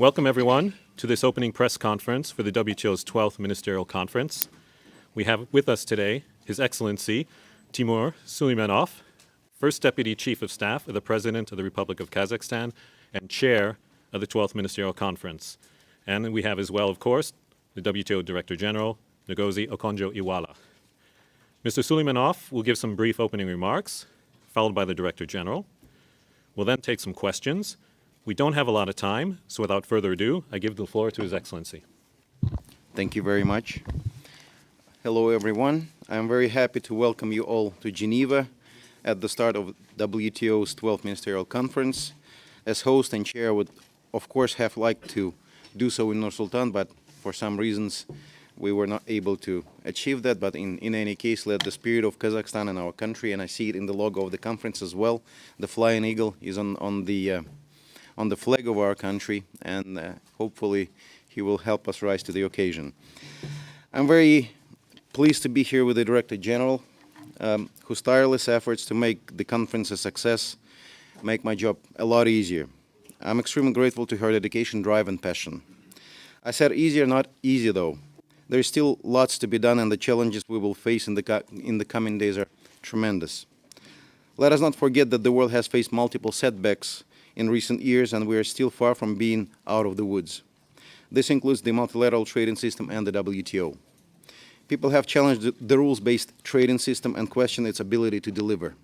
Welcome, everyone, to this opening press conference for the WTO's 12th Ministerial Conference. We have with us today His Excellency Timur Suleimanov, First Deputy Chief of Staff of the President of the Republic of Kazakhstan and Chair of the 12th Ministerial Conference. And we have as well, of course, the WTO Director General, Ngozi Okonjo-Iweala. Mr. Suleimanov will give some brief opening remarks, followed by the Director General. We'll then take some questions. We don't have a lot of time, so without further ado, I give the floor to His Excellency. Thank you very much. Hello, everyone. I'm very happy to welcome you all to Geneva at the start of WTO's 12th Ministerial Conference. As host and chair, I would, of course, have liked to do so in Nur-Sultan, but for some reasons, we were not able to achieve that. But in any case, let the spirit of Kazakhstan and our country, and I see it in the logo of the conference as well. The flying eagle is on the flag of our country, and hopefully he will help us rise to the occasion. I'm very pleased to be here with the Director General, whose tireless efforts to make the conference a success make my job a lot easier. I'm extremely grateful to her dedication, drive, and passion. I said easier, not easy, though. There is still lots to be done, and the challenges we will face in the coming days are tremendous. Let us not forget that the world has faced multiple setbacks in recent years, and we are still far from being out of the woods. This includes the multilateral trading system and the WTO. People have challenged the rules-based trading system and questioned its ability to deliver.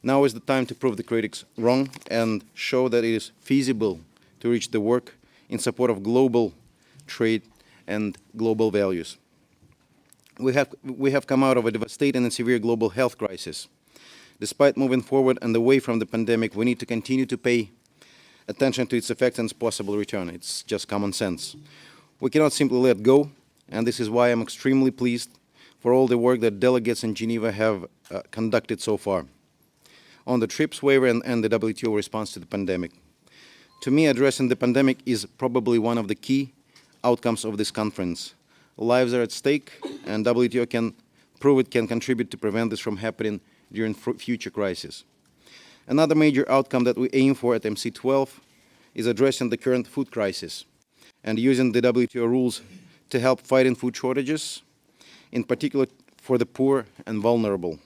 Now is the time to prove the critics wrong and show that it is feasible to reach the work in support of global trade and global values. We have come out of a devastating and severe global health crisis. Despite moving forward and away from the pandemic, we need to continue to pay attention to its effects and its possible return. It's just common sense. We cannot simply let go, and this is why I'm extremely pleased for all the work that delegates in Geneva have conducted so far on the TRIPS waiver and the WTO response to the pandemic. To me, addressing the pandemic is probably one of the key outcomes of this conference. Lives are at stake, and WTO can prove it can contribute to prevent this from happening during future crises. Another major outcome that we aim for at MC12 is addressing the current food crisis and using the WTO rules to help fighting food shortages, in particular for the poor and vulnerable.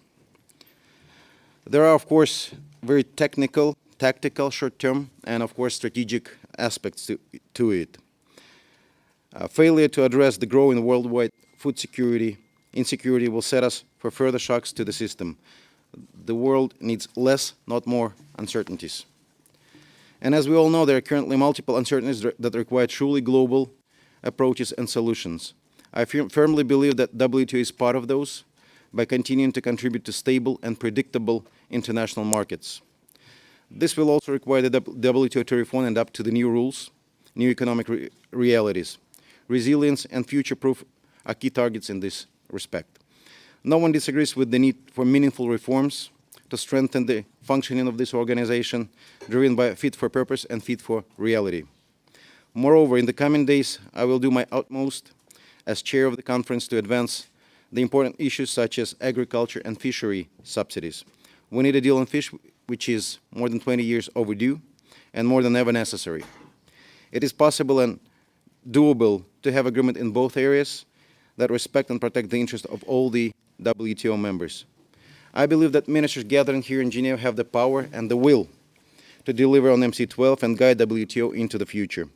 There are, of course, very technical, tactical, short-term, and, of course, strategic aspects to it. Failure to address the growing worldwide food insecurity will set us for further shocks to the system. The world needs less, not more, uncertainties. And as we all know, there are currently multiple uncertainties that require truly global approaches and solutions. I firmly believe that WTO is part of those by continuing to contribute to stable and predictable international markets. This will also require the WTO to reform and adapt to the new rules, new economic realities. Resilience and future-proof are key targets in this respect. No one disagrees with the need for meaningful reforms to strengthen the functioning of this organization, driven by fit for purpose and fit for reality. Moreover, in the coming days, I will do my utmost as chair of the conference to advance the important issues such as agriculture and fishery subsidies. We need a deal on fish which is more than 20 years overdue and more than ever necessary. It is possible and doable to have agreement in both areas that respect and protect the interest of all the WTO members. I believe that ministers gathering here in Geneva have the power and the will to deliver on MC12 and guide WTO into the future.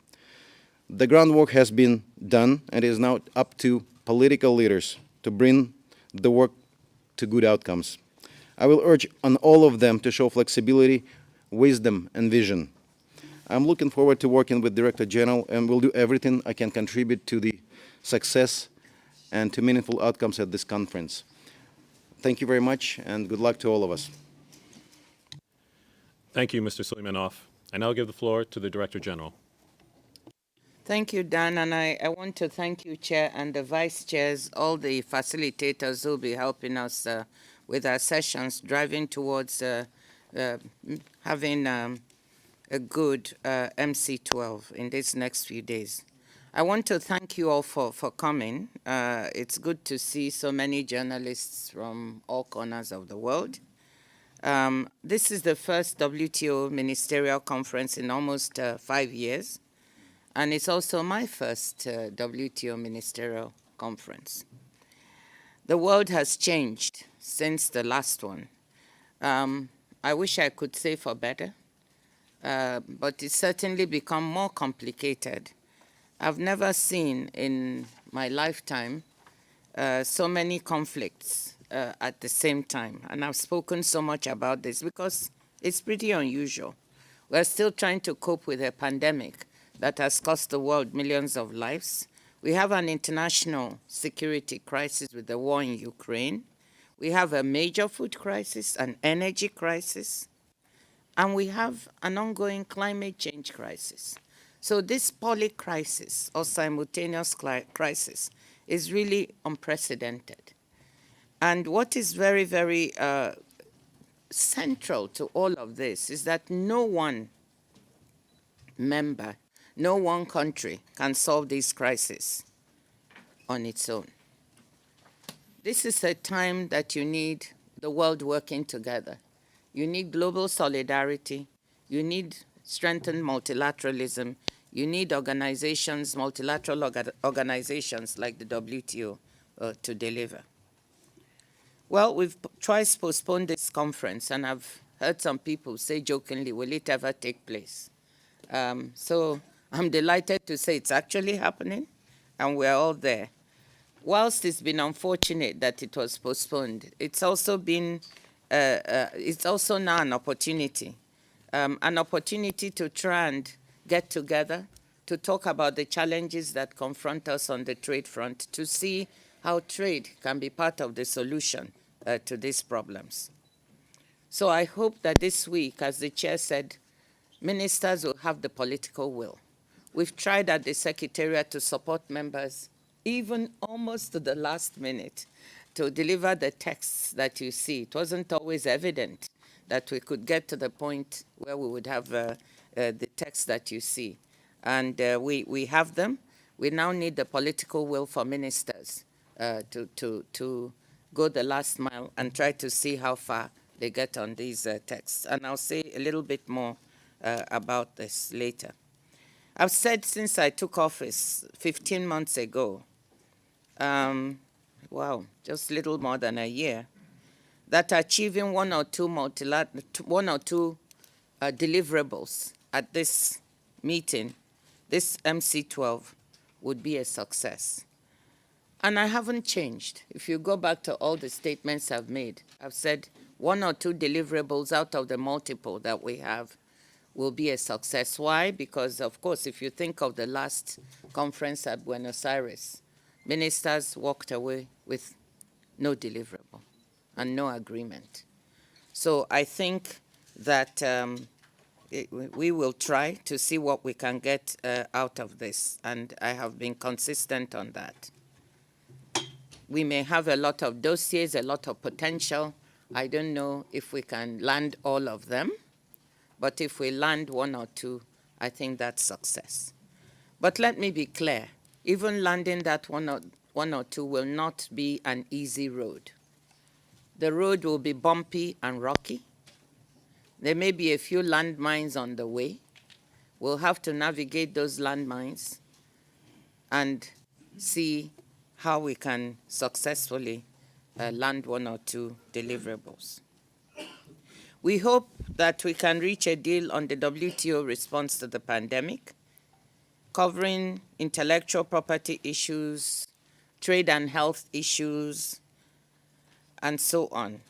The groundwork has been done, and it is now up to political leaders to bring the work to good outcomes. I will urge on all of them to show flexibility, wisdom, and vision. I'm looking forward to working with Director General and will do everything I can contribute to the success and to meaningful outcomes at this conference. Thank you very much, and good luck to all of us. Thank you, Mr. Suleimanov. I now give the floor to the Director General. Thank you, Dan, and I want to thank you, Chair, and the Vice Chairs, all the facilitators who will be helping us with our sessions, driving towards having a good MC12 in these next few days. I want to thank you all for coming. It's good to see so many journalists from all corners of the world. This is the first WTO ministerial conference in almost 5 years. and it's also my first WTO ministerial conference. The world has changed since the last one. I wish I could say for better, but it's certainly become more complicated. I've never seen in my lifetime so many conflicts at the same time. And I've spoken so much about this because it's pretty unusual. We're still trying to cope with a pandemic that has cost the world millions of lives. We have an international security crisis with the war in Ukraine. We have a major food crisis, an energy crisis, and we have an ongoing climate change crisis. So this polycrisis or simultaneous crisis is really unprecedented. And what is very, very central to all of this is that no one member, no one country can solve this crisis on its own. This is a time that you need the world working together. You need global solidarity. You need strengthened multilateralism. You need organizations, multilateral organizations like the WTO to deliver. Well, we've twice postponed this conference, and I've heard some people say jokingly, will it ever take place? So I'm delighted to say it's actually happening, and we're all there. Whilst it's been unfortunate that it was postponed, it's also been, it's also now an opportunity to try and get together, to talk about the challenges that confront us on the trade front, to see how trade can be part of the solution to these problems. So I hope that this week, as the chair said, ministers will have the political will. We've tried at the Secretariat to support members, even almost to the last minute, to deliver the texts that you see. It wasn't always evident that we could get to the point where we would have the texts that you see. And we have them. We now need the political will for ministers to go the last mile and try to see how far they get on these texts. And I'll say a little bit more about this later. I've said since I took office 15 months ago, wow, just little more than a year, that achieving one or two deliverables at this meeting, this MC12, would be a success. And I haven't changed. If you go back to all the statements I've made, I've said one or two deliverables out of the multiple that we have will be a success. Why? Because, of course, if you think of the last conference at Buenos Aires, ministers walked away with no deliverable and no agreement. So I think that we will try to see what we can get out of this, and I have been consistent on that. We may have a lot of dossiers, a lot of potential. I don't know if we can land all of them, but if we land one or two, I think that's success. But let me be clear, even landing that one or two will not be an easy road. The road will be bumpy and rocky. There may be a few landmines on the way. We'll have to navigate those landmines and see how we can successfully land one or two deliverables. We hope that we can reach a deal on the WTO response to the pandemic, covering intellectual property issues, trade and health issues, and so on.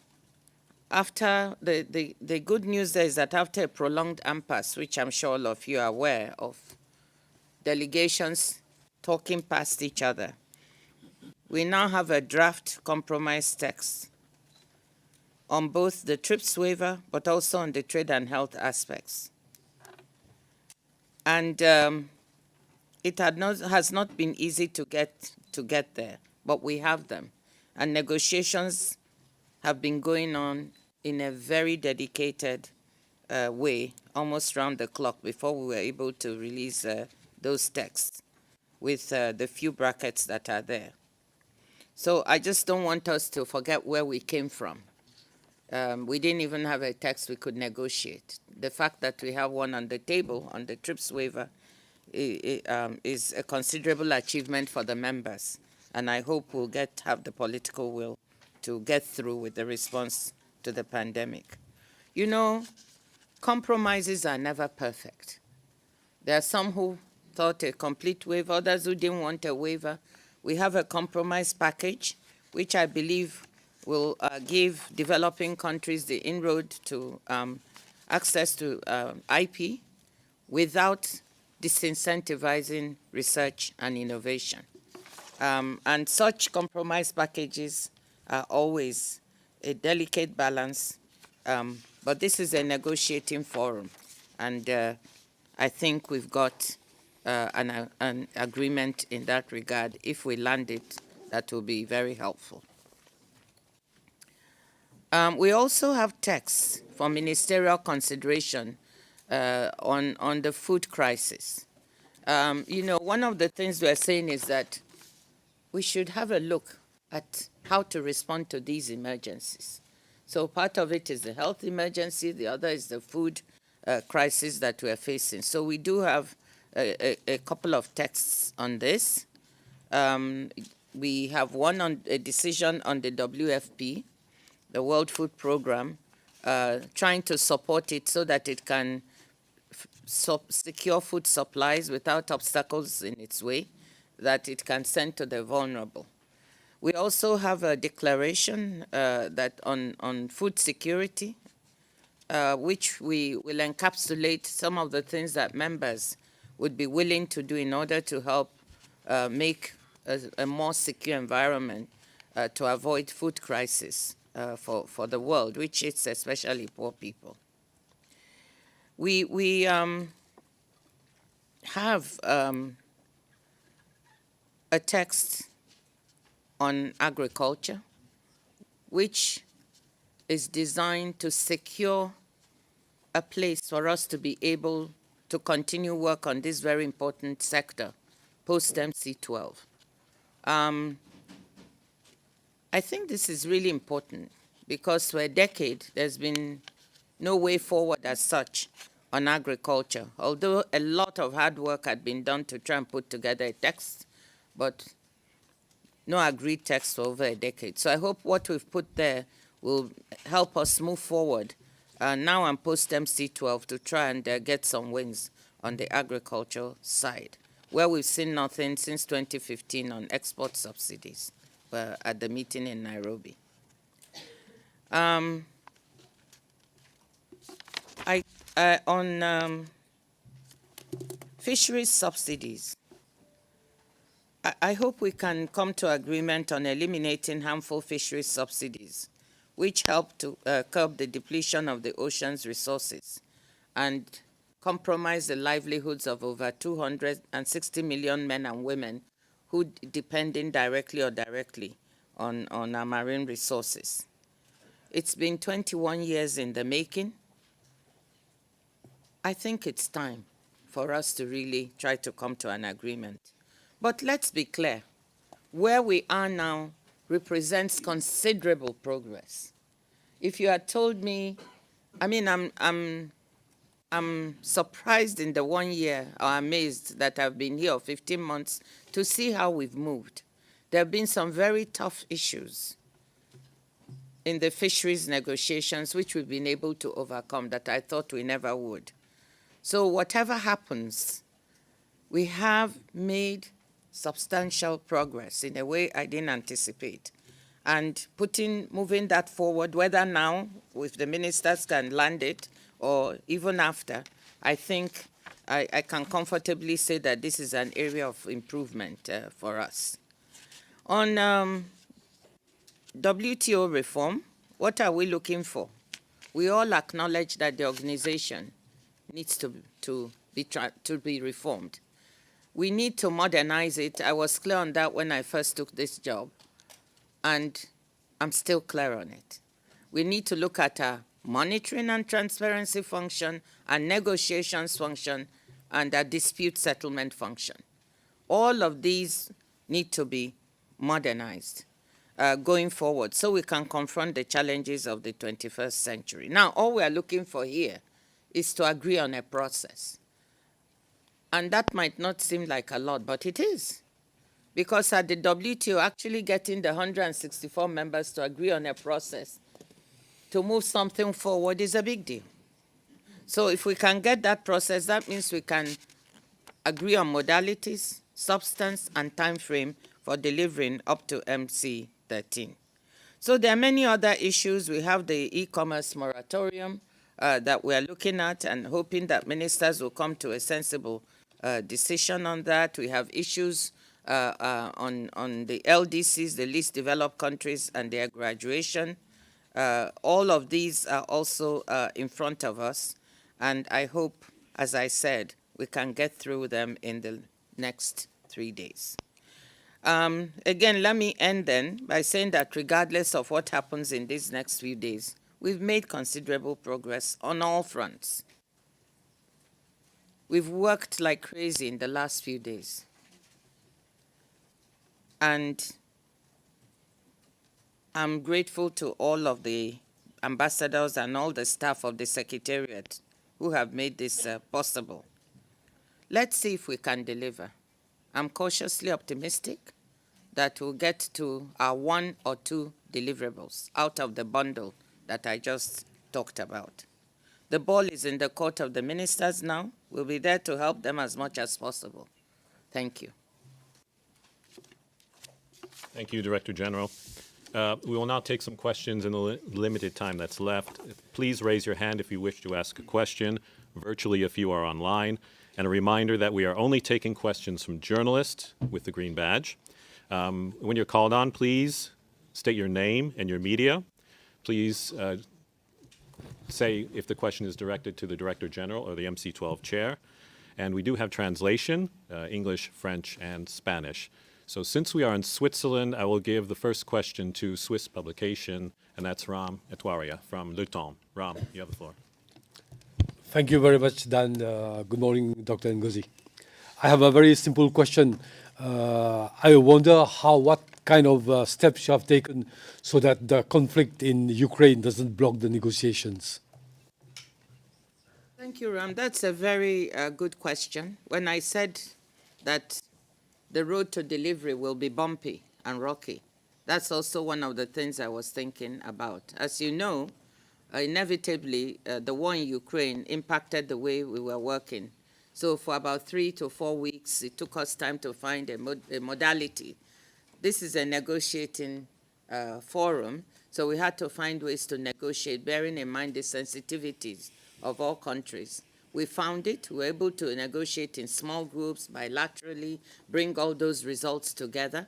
After the good news there is that after a prolonged impasse, which I'm sure all of you are aware of, delegations talking past each other, we now have a draft compromise text on both the TRIPS waiver, but also on the trade and health aspects. And it has not been easy to get there, but we have them. And negotiations have been going on in a very dedicated way, almost round the clock, before we were able to release those texts with the few brackets that are there. So I just don't want us to forget where we came from. We didn't even have a text we could negotiate. The fact that we have one on the table on the TRIPS waiver is a considerable achievement for the members, and I hope we'll have the political will to get through with the response to the pandemic. You know, compromises are never perfect. There are some who thought a complete waiver, others who didn't want a waiver. We have a compromise package, which I believe will give developing countries the inroad to access to IP without disincentivizing research and innovation. And such compromise packages are always a delicate balance, but this is a negotiating forum, and I think we've got an agreement in that regard. If we land it, that will be very helpful. We also have texts for ministerial consideration on the food crisis. You know, one of the things we're saying is that we should have a look at how to respond to these emergencies. So part of it is the health emergency, the other is the food crisis that we're facing. So we do have a couple of texts on this. We have one on a decision on the WFP, the World Food Program, trying to support it so that it can secure food supplies without obstacles in its way, that it can send to the vulnerable. We also have a declaration that on food security, which we will encapsulate some of the things that members would be willing to do in order to help make a more secure environment to avoid food crisis for the world, which is especially poor people. We have a text on agriculture, which is designed to secure a place for us to be able to continue work on this very important sector post-MC12. I think this is really important because for a decade there's been no way forward as such on agriculture, although a lot of hard work had been done to try and put together a text, but no agreed text for over a decade. So I hope what we've put there will help us move forward now and post-MC12 to try and get some wins on the agricultural side, where we've seen nothing since 2015 on export subsidies at the meeting in Nairobi. On fisheries subsidies, I hope we can come to agreement on eliminating harmful fisheries subsidies, which help to curb the depletion of the ocean's resources and compromise the livelihoods of over 260 million men and women who depend indirectly or directly on our marine resources. It's been 21 years in the making. I think it's time for us to really try to come to an agreement. But let's be clear, where we are now represents considerable progress. If you had told me, I mean, I'm surprised in the 1 year, or amazed that I've been here 15 months to see how we've moved. There have been some very tough issues in the fisheries negotiations, which we've been able to overcome that I thought we never would. So whatever happens, we have made substantial progress in a way I didn't anticipate. And moving that forward, whether now, if the ministers can land it, or even after, I think I can comfortably say that this is an area of improvement for us. On WTO reform, what are we looking for? We all acknowledge that the organization needs to be reformed. We need to modernize it. I was clear on that when I first took this job, and I'm still clear on it. We need to look at a monitoring and transparency function, a negotiations function, and a dispute settlement function. All of these need to be modernized going forward so we can confront the challenges of the 21st century. Now, all we are looking for here is to agree on a process. And that might not seem like a lot, but it is. Because at the WTO, actually getting the 164 members to agree on a process to move something forward is a big deal. So if we can get that process, that means we can agree on modalities, substance, and time frame for delivering up to MC13. So there are many other issues. We have the e-commerce moratorium that we are looking at and hoping that ministers will come to a sensible decision on that. We have issues on the LDCs, the least developed countries, and their graduation. All of these are also in front of us, and I hope, as I said, we can get through them in the next 3 days. Again, let me end then by saying that regardless of what happens in these next few days, we've made considerable progress on all fronts. We've worked like crazy in the last few days. And I'm grateful to all of the ambassadors and all the staff of the Secretariat who have made this possible. Let's see if we can deliver. I'm cautiously optimistic that we'll get to our 1 or 2 deliverables out of the bundle that I just talked about. The ball is in the court of the ministers now. We'll be there to help them as much as possible. Thank you. Thank you, Director General. We will now take some questions in the limited time that's left. Please raise your hand if you wish to ask a question, virtually if you are online. And a reminder that we are only taking questions from journalists with the green badge. When you're called on, please state your name and your media. Please say if the question is directed to the Director General or the MC12 Chair. And we do have translation, English, French, and Spanish. So since we are in Switzerland, I will give the first question to Swiss publication, and that's Ram Etwaria from Le Temps. Ram, you have the floor. Thank you very much, Dan. Good morning, Dr. Ngozi. I have a very simple question. I wonder what kind of steps you have taken so that the conflict in Ukraine doesn't block the negotiations. Thank you, Ram. That's a very good question. When I said that the road to delivery will be bumpy and rocky, that's also one of the things I was thinking about. As you know, inevitably, the war in Ukraine impacted the way we were working. So for about 3 to 4 weeks, it took us time to find a modality. This is a negotiating forum, so we had to find ways to negotiate, bearing in mind the sensitivities of all countries. We found it. We were able to negotiate in small groups, bilaterally, bring all those results together,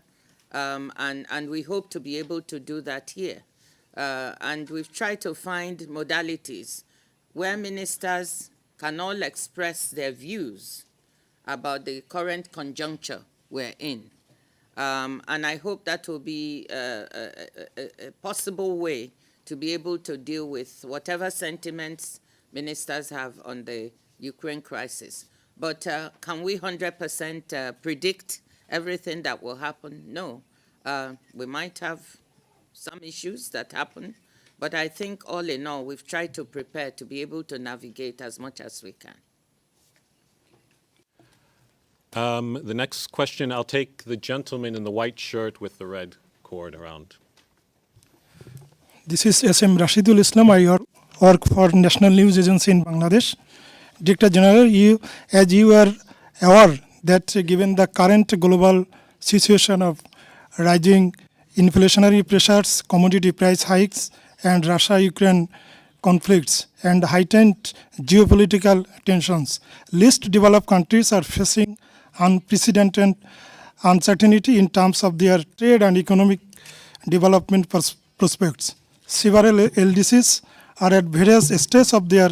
and we hope to be able to do that here. And we've tried to find modalities where ministers can all express their views about the current conjuncture we're in. And I hope that will be a possible way to be able to deal with whatever sentiments ministers have on the Ukraine crisis. But can we 100% predict everything that will happen? No. We might have some issues that happen, but I think all in all, we've tried to prepare to be able to navigate as much as we can. The next question, I'll take the gentleman in the white shirt with the red cord around. This is SM Rashidul Islam. I work for National News Agency in Bangladesh. Director General, as you are aware that given the current global situation of rising inflationary pressures, commodity price hikes, and Russia-Ukraine conflicts, and heightened geopolitical tensions, least developed countries are facing unprecedented uncertainty in terms of their trade and economic development prospects. Several LDCs are at various stages of their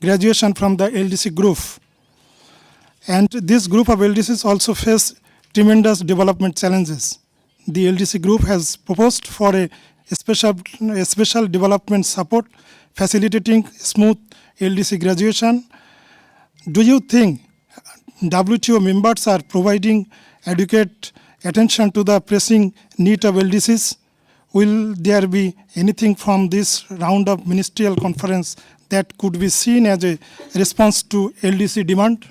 graduation from the LDC group. And this group of LDCs also face tremendous development challenges. The LDC group has proposed for a special development support facilitating smooth LDC graduation. Do you think WTO members are providing adequate attention to the pressing need of LDCs? Will there be anything from this round of ministerial conference that could be seen as a response to LDC demand?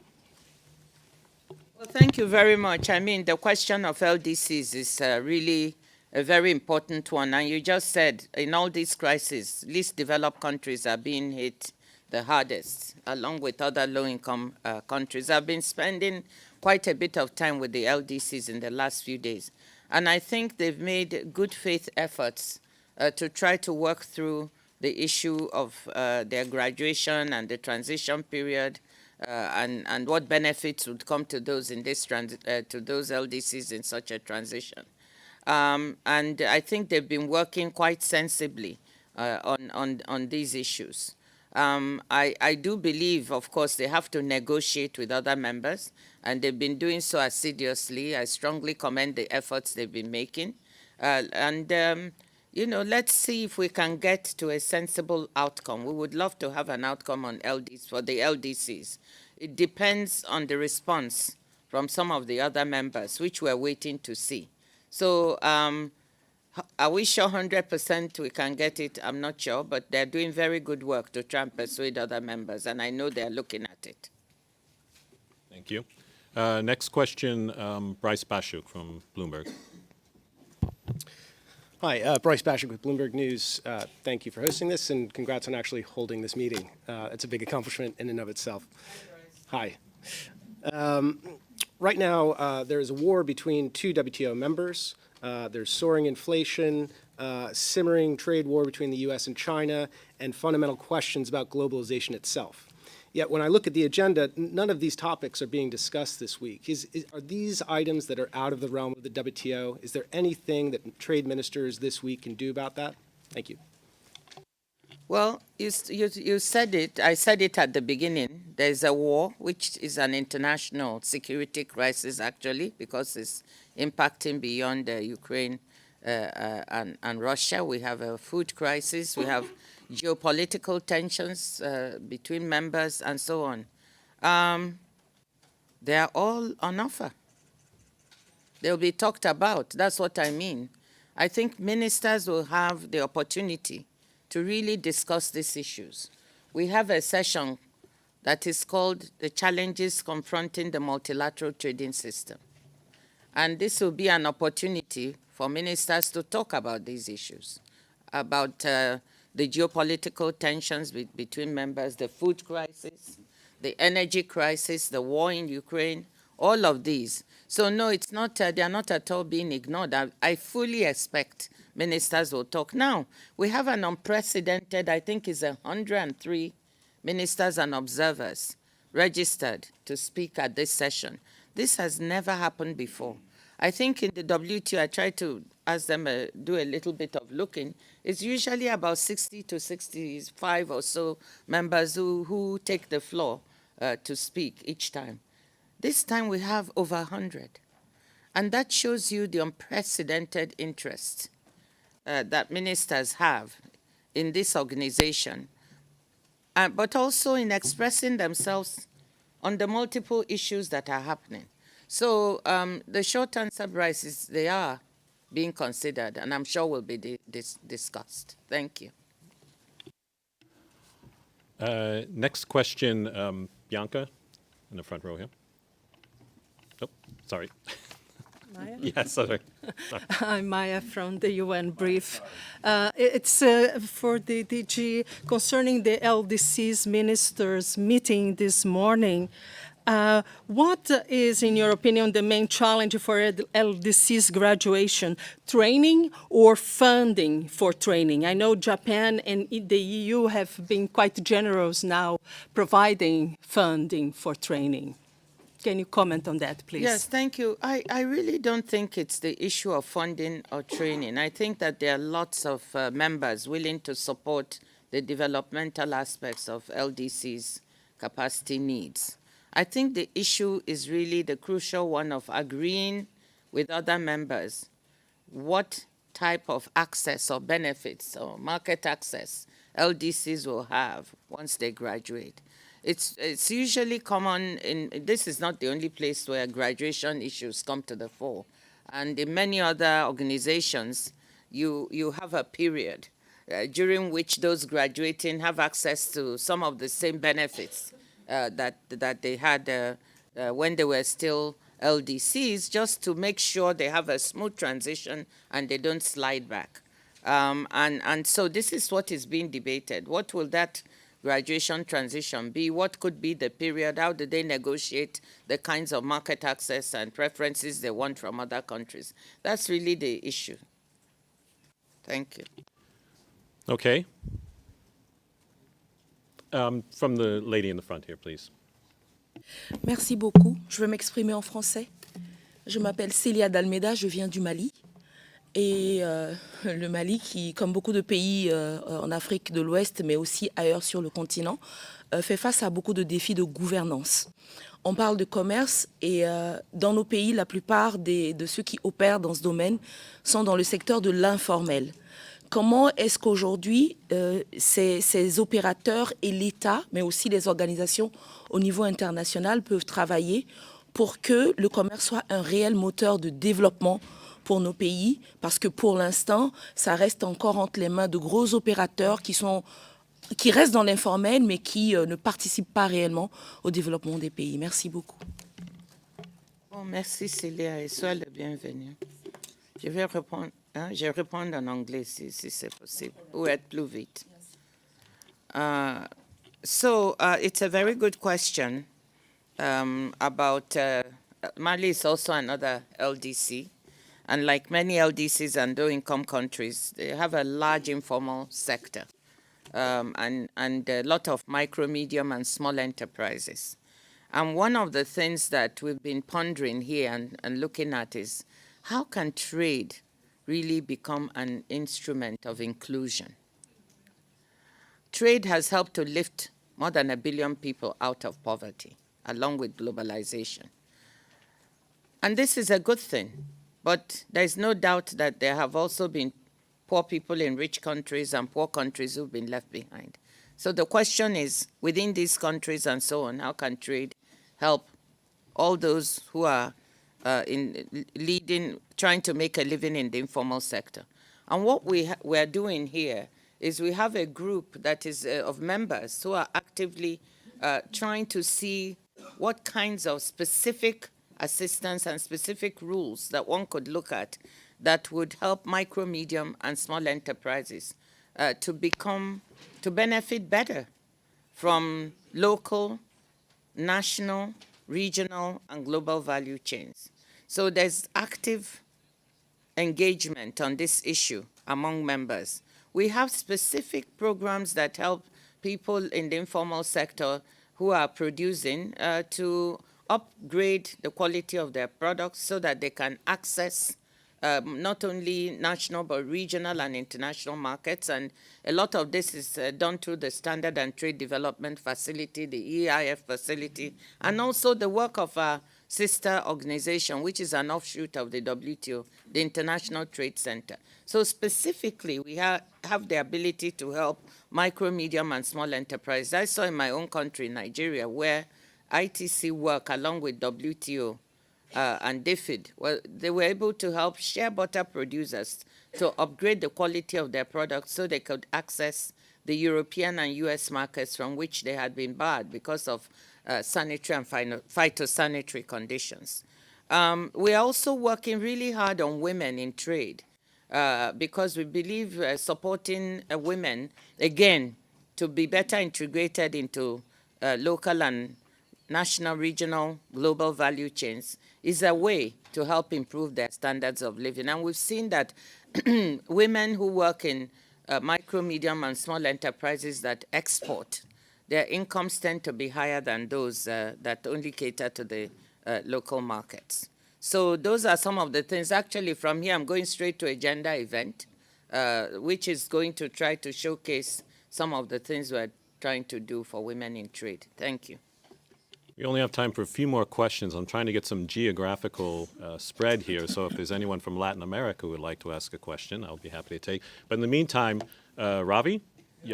Thank you very much. I mean, the question of LDCs is really a very important one. And you just said, in all these crises, least developed countries are being hit the hardest, along with other low-income countries. I've been spending quite a bit of time with the LDCs in the last few days. And I think they've made good faith efforts to try to work through the issue of their graduation and the transition period, and what benefits would come to those in this to those LDCs in such a transition. And I think they've been working quite sensibly on these issues. I do believe, of course, they have to negotiate with other members, and they've been doing so assiduously. I strongly commend the efforts they've been making. You know, let's see if we can get to a sensible outcome. We would love to have an outcome on LDs for the LDCs. It depends on the response from some of the other members, which we're waiting to see. So are we sure 100% we can get it? I'm not sure, but they're doing very good work to try and persuade other members, and I know they're looking at it. Thank you. Next question, Bryce Bashuk from Bloomberg. Hi, Bryce Bashik with Bloomberg News. Thank you for hosting this, and congrats on actually holding this meeting. It's a big accomplishment in and of itself. Hi. Right now, there is a war between two WTO members. There's soaring inflation, simmering trade war between the U.S. and China, and fundamental questions about globalization itself. Yet when I look at the agenda, none of these topics are being discussed this week. Are these items that are out of the realm of the WTO? Is there anything that trade ministers this week can do about that? Thank you. Well, you said it. I said it at the beginning. There's a war, which is an international security crisis, actually, because it's impacting beyond Ukraine and Russia. We have a food crisis. We have geopolitical tensions between members and so on. They are all on offer. They'll be talked about. That's what I mean. I think ministers will have the opportunity to really discuss these issues. We have a session that is called The Challenges Confronting the Multilateral Trading System. And this will be an opportunity for ministers to talk about these issues, about the geopolitical tensions between members, the food crisis, the energy crisis, the war in Ukraine, all of these. So no, it's not, they're not at all being ignored. I fully expect ministers will talk. Now, we have an unprecedented, I think it's 103 ministers and observers registered to speak at this session. This has never happened before. I think in the WTO, I try to ask them do a little bit of looking. It's usually about 60 to 65 or so members who take the floor to speak each time. This time we have over 100. And that shows you the unprecedented interest that ministers have in this organization, but also in expressing themselves on the multiple issues that are happening. So the short answer, Bryce, is they are being considered, and I'm sure will be discussed. Thank you. Next question, Bianca, in the front row here. Oh, sorry. Maya? Yes, sorry. I'm Maya from the UN brief. It's for the DG concerning the LDC's ministers meeting this morning. What is, in your opinion, the main challenge for LDC's graduation? Training or funding for training? I know Japan and the EU have been quite generous now providing funding for training. Can you comment on that, please? Yes, thank you. I really don't think it's the issue of funding or training. I think that there are lots of members willing to support the developmental aspects of LDC's capacity needs. I think the issue is really the crucial one of agreeing with other members what type of access or benefits or market access LDCs will have once they graduate. It's usually common this is not the only place where graduation issues come to the fore. And in many other organizations, you have a period during which those graduating have access to some of the same benefits that they had when they were still LDCs just to make sure they have a smooth transition and they don't slide back. And so this is what is being debated. What will that graduation transition be? What could be the period? How do they negotiate the kinds of market access and preferences they want from other countries? That's really the issue. Thank you. Okay. From the lady in the front here, please. Merci beaucoup. Je vais m'exprimer en français. Je m'appelle Célia Dalmeda, je viens du Mali. Et le Mali, qui, comme beaucoup de pays en Afrique de l'Ouest, mais aussi ailleurs sur le continent, fait face à beaucoup de défis de gouvernance. On parle de commerce et dans nos pays, la plupart de ceux qui opèrent dans ce domaine sont dans le secteur de l'informel. Comment est-ce qu'aujourd'hui, ces opérateurs et l'État, mais aussi les organisations au niveau international peuvent travailler pour que le commerce soit un réel moteur de développement pour nos pays? Parce que pour l'instant, ça reste encore entre les mains de gros opérateurs qui restent dans l'informel, mais qui ne participent pas réellement au développement des pays. Merci beaucoup. Bon, merci Célia et sois le bienvenu. Je vais répondre. Je vais répondre en anglais si c'est possible, ou être plus vite. So it's a very good question about Mali is also another LDC, and like many LDCs and low-income countries, they have a large informal sector and a lot of micro, medium, and small enterprises. And one of the things that we've been pondering here and looking at is how can trade really become an instrument of inclusion? Trade has helped to lift more than 1 billion people out of poverty, along with globalization. And this is a good thing, but there's no doubt that there have also been poor people in rich countries and poor countries who've been left behind. So the question is, within these countries and so on, how can trade help all those who are trying to make a living in the informal sector? And what we're doing here is we have a group that is of members who are actively trying to see what kinds of specific assistance and specific rules that one could look at that would help micro, medium, and small enterprises to benefit better from local, national, regional, and global value chains. So there's active engagement on this issue among members. We have specific programs that help people in the informal sector who are producing to upgrade the quality of their products so that they can access not only national but regional and international markets. And a lot of this is done through the Standard and Trade Development Facility, the EIF facility, and also the work of our sister organization, which is an offshoot of the WTO, the International Trade Center. So specifically, we have the ability to help micro, medium, and small enterprises. I saw in my own country, Nigeria, where ITC work along with WTO and DFID, well, they were able to help shea butter producers to upgrade the quality of their products so they could access the European and US markets from which they had been barred because of sanitary and phytosanitary conditions. We are also working really hard on women in trade because we believe supporting women, again, to be better integrated into local and national, regional, global value chains is a way to help improve their standards of living. And we've seen that women who work in micro, medium, and small enterprises that export, their incomes tend to be higher than those that only cater to the local markets. So those are some of the things. Actually, from here, I'm going straight to a gender event, which is going to try to showcase some of the things we're trying to do for women in trade. Thank you. We only have time for a few more questions. I'm trying to get some geographical spread here, so if there's anyone from Latin America who would like to ask a question, I'll be happy to take. But in the meantime, Ravi,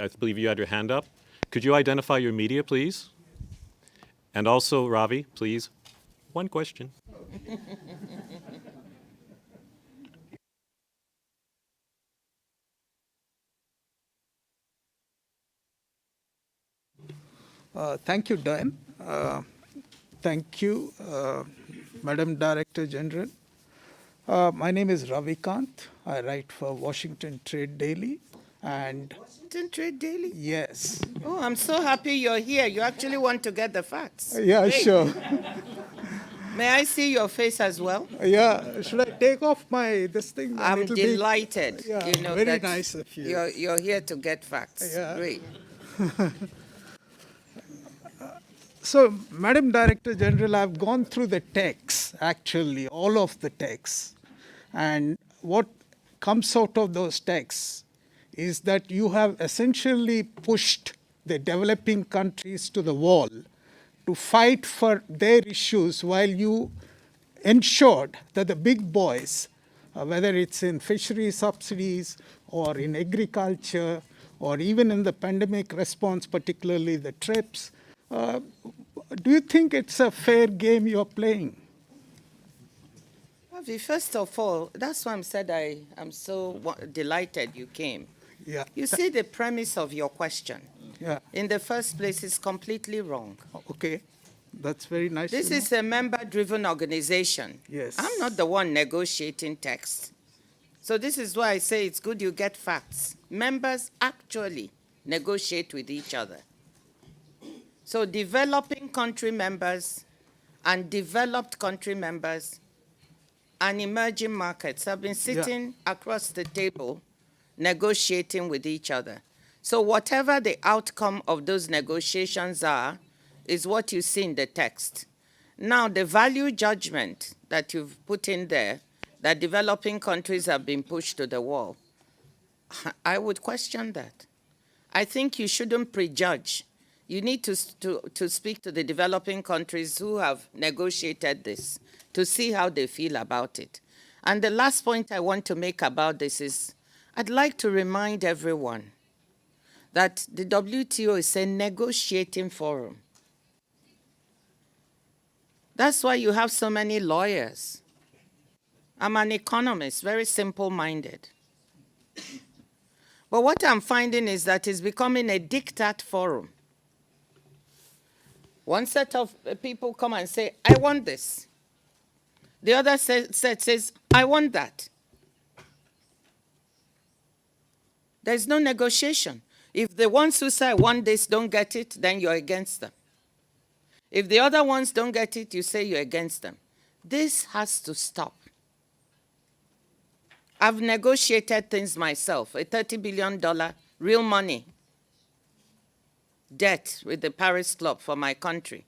I believe you had your hand up. Could you identify your media, please? And also, Ravi, please, one question. Thank you, Dan. Thank you, Madam Director General. My name is Ravikant. I write for Washington Trade Daily. And Washington Trade Daily? yes, Oh, I'm so happy you're here. You actually want to get the facts. yeah, Great. sure. May I see your face as well? Yeah, should I take off this thing? Then I'm it'll delighted. Yeah, you know, very that nice of you. You're here to get facts. Yeah. Great. So, Madam Director General, I've gone through the texts, actually, all of the texts. And what comes out of those texts is that you have essentially pushed the developing countries to the wall to fight for their issues while you ensured that the big boys, whether it's in fishery subsidies or in agriculture or even in the pandemic response, particularly the TRIPS, do you think it's a fair game you're playing? Avi, first of all, that's why I said I'm so delighted you came. Yeah. You see the premise of your question. Yeah. In the first place, is completely wrong. Okay. That's very nice. This to know. is a member-driven organization. Yes. I'm not the one negotiating text. So this is why I say it's good you get facts. Members actually negotiate with each other. So developing country members and developed country members and emerging markets have been sitting across the table negotiating with each other. So whatever the outcome of those negotiations are is what you see in the text. Now, the value judgment that you've put in there, that developing countries have been pushed to the wall, I would question that. I think you shouldn't prejudge. You need to speak to the developing countries who have negotiated this to see how they feel about it. And the last point I want to make about this is I'd like to remind everyone that the WTO is a negotiating forum. That's why you have so many lawyers. I'm an economist, very simple-minded. But what I'm finding is that it's becoming a diktat forum. One set of people come and say, I want this. The other set says, I want that. There's no negotiation. If the ones who say, I want this, don't get it, then you're against them. If the other ones don't get it, you say you're against them. This has to stop. I've negotiated things myself, a $30 billion real money debt with the Paris Club for my country,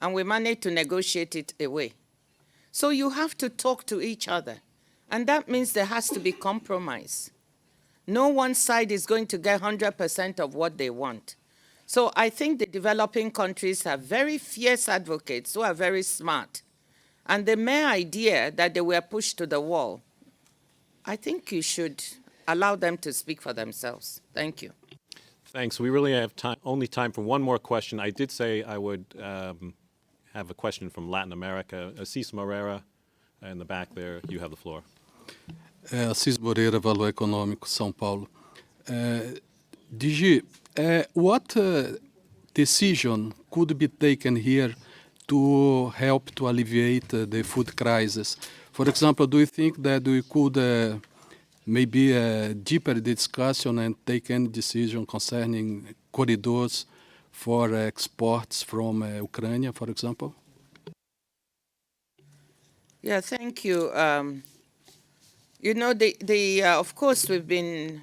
and we managed to negotiate it away. So you have to talk to each other, and that means there has to be compromise. No one side is going to get 100% of what they want. So I think the developing countries have very fierce advocates who are very smart. And the mere idea that they were pushed to the wall, I think you should allow them to speak for themselves. Thank you. Thanks. We really have only time for one more question. I did say I would have a question from Latin America. Assis Moreira in the back there, you have the floor. Assis Moreira, Valor Econômico, São Paulo. DG, what decision could be taken here to help to alleviate the food crisis? For example, do you think that we could maybe a deeper discussion and take any decision concerning corridors for exports from Ukraine, for example? Yeah, thank you. You know, of course, we've been,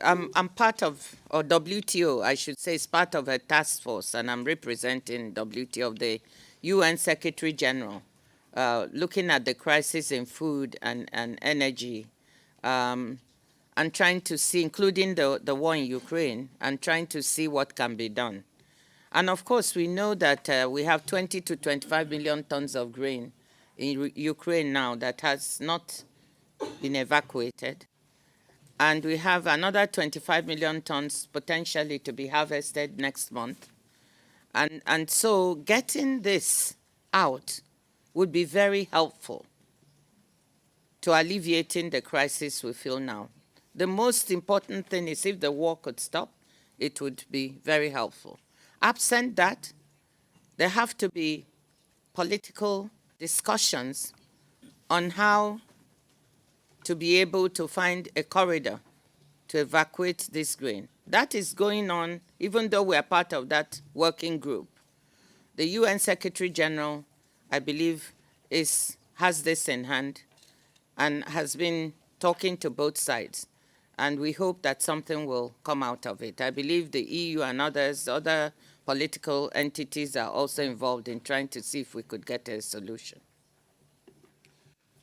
I'm part of, or WTO, I should say, is part of a task force, and I'm representing WTO of the UN Secretary General, looking at the crisis in food and energy, and trying to see, including the war in Ukraine, and trying to see what can be done. And of course, we know that we have 20 to 25 million tons of grain in Ukraine now that has not been evacuated. And we have another 25 million tons potentially to be harvested next month. And so getting this out would be very helpful to alleviating the crisis we feel now. The most important thing is if the war could stop, it would be very helpful. Absent that, there have to be political discussions on how to be able to find a corridor to evacuate this grain. That is going on even though we are part of that working group. The UN Secretary General, I believe, has this in hand and has been talking to both sides. And we hope that something will come out of it. I believe the EU and other political entities are also involved in trying to see if we could get a solution.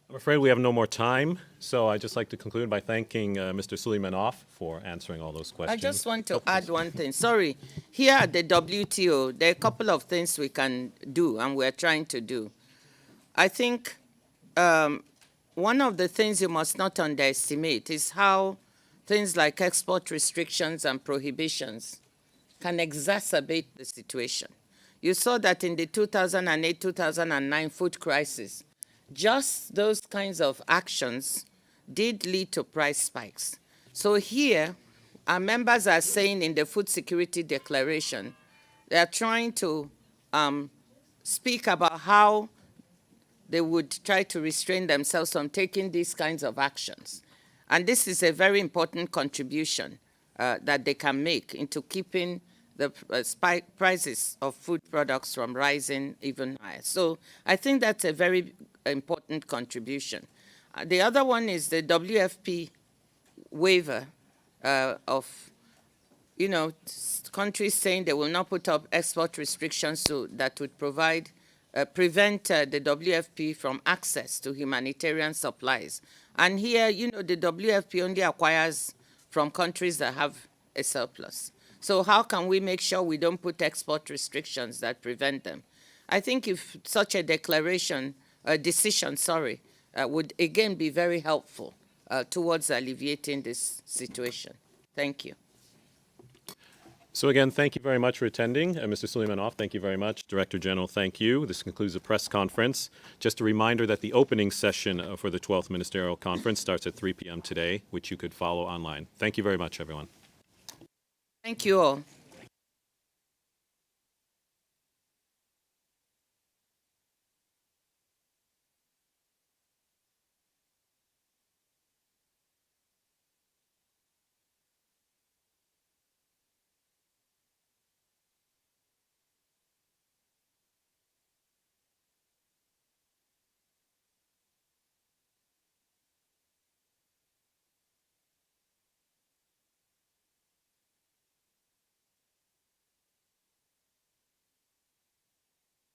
I'm afraid we have no more time, so I'd just like to conclude by thanking Mr. Suleimanov for answering all those questions. I just want to add one thing. Sorry, here at the WTO, there are a couple of things we can do and we're trying to do. I think one of the things you must not underestimate is how things like export restrictions and prohibitions can exacerbate the situation. You saw that in the 2008-2009 food crisis, just those kinds of actions did lead to price spikes. So here, our members are saying in the Food Security Declaration, they are trying to speak about how they would try to restrain themselves from taking these kinds of actions. And this is a very important contribution that they can make into keeping the prices of food products from rising even higher. So I think that's a very important contribution. The other one is the WFP waiver of, countries saying they will not put up export restrictions that would prevent the WFP from access to humanitarian supplies. And here, the WFP only acquires from countries that have a surplus. So how can we make sure we don't put export restrictions that prevent them? I think if such a decision, would again be very helpful towards alleviating this situation. Thank you. So again, thank you very much for attending. Mr. Suleimanov, thank you very much. Director General, thank you. This concludes the press conference. Just a reminder that the opening session for the 12th Ministerial Conference starts at 3 p.m. today, which you could follow online. Thank you very much, everyone. Thank you all.